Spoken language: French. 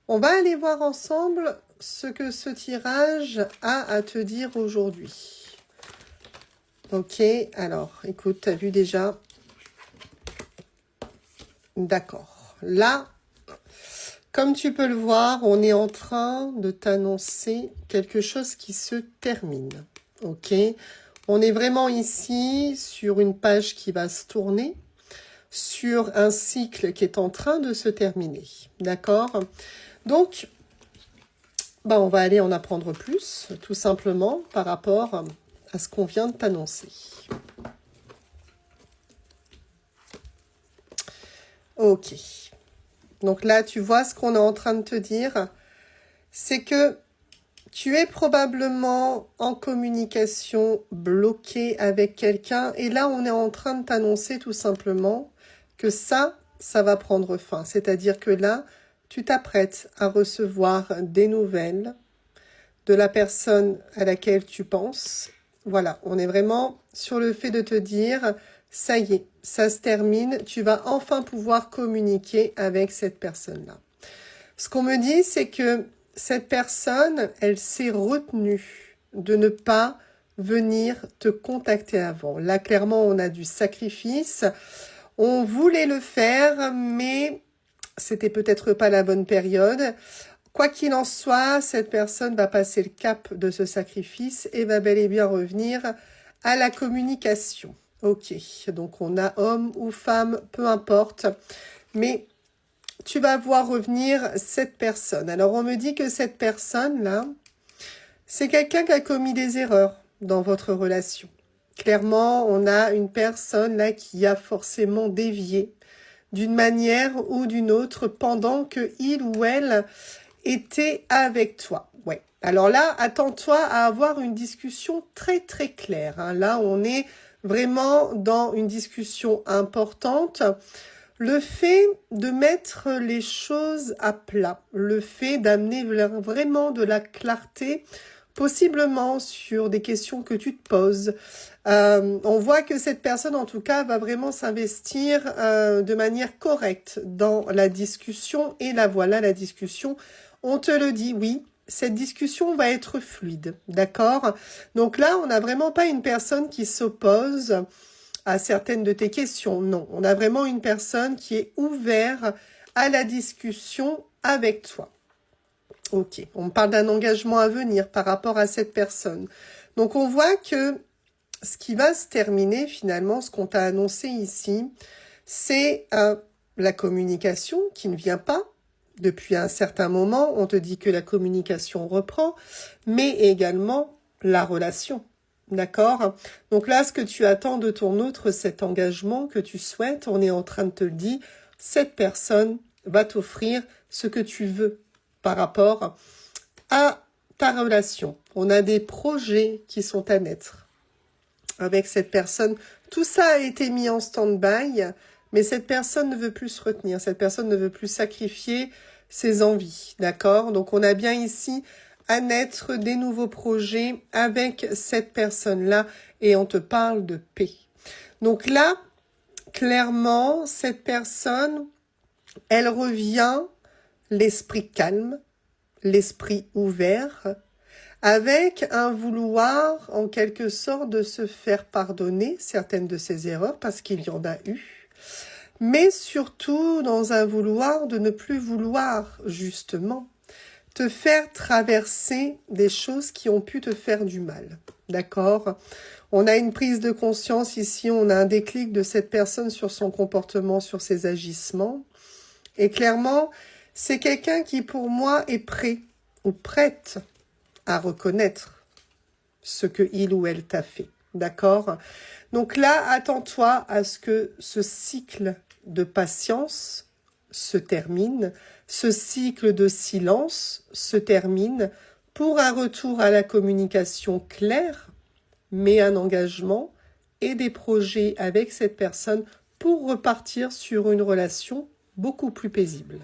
On va aller voir ensemble ce que ce tirage a à te dire aujourd'hui. Ok, alors, écoute, tu as vu déjà? D'accord. Là, comme tu peux le voir, on est en train de t'annoncer quelque chose qui se termine. Ok, on est vraiment ici sur une page qui va se tourner, sur un cycle qui est en train de se terminer. D'accord? Donc, on va aller en apprendre plus, tout simplement, par rapport à ce qu'on vient de t'annoncer. Ok. Donc là, tu vois ce qu'on est en train de te dire, c'est que tu es probablement en communication bloquée avec quelqu'un. Et là, on est en train de t'annoncer tout simplement que ça va prendre fin. C'est-à-dire que là, tu t'apprêtes à recevoir des nouvelles de la personne à laquelle tu penses. Voilà, on est vraiment sur le fait de te dire, ça y est, ça se termine, tu vas enfin pouvoir communiquer avec cette personne-là. Ce qu'on me dit, c'est que cette personne, elle s'est retenue de ne pas venir te contacter avant. Là, clairement, on a du sacrifice. On voulait le faire, mais c'était peut-être pas la bonne période. Quoi qu'il en soit, cette personne va passer le cap de ce sacrifice et va bel et bien revenir à la communication. Ok, donc on a homme ou femme, peu importe, mais tu vas voir revenir cette personne. Alors on me dit que cette personne-là, c'est quelqu'un qui a commis des erreurs dans votre relation. Clairement, on a une personne là qui a forcément dévié d'une manière ou d'une autre pendant que il ou elle était avec toi. Ouais. Alors là, attends-toi à avoir une discussion très très claire. Hein. Là, on est vraiment dans une discussion importante. Le fait de mettre les choses à plat, le fait d'amener vraiment de la clarté, possiblement sur des questions que tu te poses. On voit que cette personne, en tout cas, va vraiment s'investir de manière correcte dans la discussion. Et la voilà, la discussion. On te le dit, oui, cette discussion va être fluide, d'accord? Donc là, on n'a vraiment pas une personne qui s'oppose à certaines de tes questions. Non, on a vraiment une personne qui est ouverte à la discussion avec toi. Ok, on parle d'un engagement à venir par rapport à cette personne. Donc on voit que ce qui va se terminer finalement, ce qu'on t'a annoncé ici, c'est la communication qui ne vient pas. Depuis un certain moment, on te dit que la communication reprend, mais également la relation. D'accord? Donc là, ce que tu attends de ton autre, cet engagement que tu souhaites, on est en train de te le dire, cette personne va t'offrir ce que tu veux par rapport à ta relation. On a des projets qui sont à naître avec cette personne. Tout ça a été mis en stand-by, mais cette personne ne veut plus se retenir. Cette personne ne veut plus sacrifier ses envies. D'accord? Donc on a bien ici à naître des nouveaux projets avec cette personne-là et on te parle de paix. Donc là, clairement, cette personne, elle revient l'esprit calme, l'esprit ouvert, avec un vouloir en quelque sorte de se faire pardonner certaines de ses erreurs parce qu'il y en a eu, mais surtout dans un vouloir de ne plus vouloir justement te faire traverser des choses qui ont pu te faire du mal. D'accord? On a une prise de conscience ici, on a un déclic de cette personne sur son comportement, sur ses agissements. Et clairement, c'est quelqu'un qui pour moi est prêt ou prête à reconnaître ce que il ou elle t'a fait. D'accord? Donc là, attends-toi à ce que ce cycle de patience se termine, ce cycle de silence se termine pour un retour à la communication claire, mais un engagement et des projets avec cette personne pour repartir sur une relation beaucoup plus paisible.